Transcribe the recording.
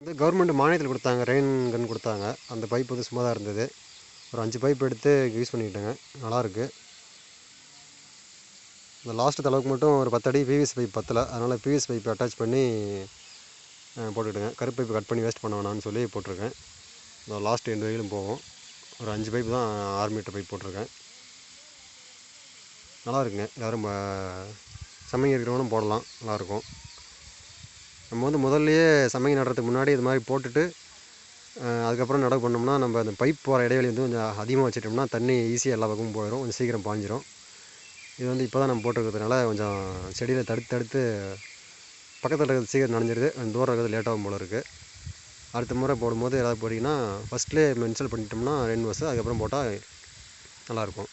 வந்து கவர்மெண்ட் மானியத்தில் கொடுத்தாங்க, ரெயின் கன் கொடுத்தாங்க. அந்த பைப் வந்து சும்மா தான் இருந்தது. ஒரு 5 பைப் எடுத்து யூஸ் பண்ணிக்கிட்டேங்க. நல்லாயிருக்கு. இந்த லாஸ்ட்டு தளவுக்கு மட்டும் ஒரு 10 அடி பிவிசி பைப் பத்தலை. அதனால் பிவிசி பைப் அட்டாச் பண்ணி போட்டுக்கிட்டேங்க. கருப்பு பைப்பு கட் பண்ணி வேஸ்ட் பண்ண வேணாம்னு சொல்லி போட்டிருக்கேன். இந்த லாஸ்ட் எண்டு வரையிலும் போகும். ஒரு 5 பைப் தான் 6 மீட்டர் பைப் போட்டிருக்கேன். நல்லாயிருக்குங்க. எல்லோரும் சமைங்க இருக்கிறவங்களும் போடலாம், நல்லாயிருக்கும். நம்ம வந்து முதல்லையே சமைங்க நடுறதுக்கு முன்னாடி இது மாதிரி போட்டுட்டு அதுக்கப்புறம் நடவு பண்ணோம்னா நம்ம அந்த பைப் போகிற இடைவெளி வந்து கொஞ்சம் அதிகமாக வச்சுட்டோம்னா தண்ணி ஈஸியாக எல்லா பக்கமும் போயிடும், கொஞ்சம் சீக்கிரம் பாஞ்சிரும். இது வந்து இப்போ தான் நம்ம போட்டுருக்கிறதுனால கொஞ்சம் செடியில் தடுத்து பக்கத்தில் இருக்கிறது சீக்கிரம் நனைஞ்சிருது, தூரம் இருக்கிறது லேட்டாகும் போல் இருக்குது. அடுத்த முறை போடும்போது ஏதாவது போட்டிங்கன்னா ஃபஸ்ட்லேயே இன்ஸ்டால் பண்ணிட்டோம்னா ரெயின் வாஷ் அதுக்கப்புறம் போட்டால் நல்லாயிருக்கும்.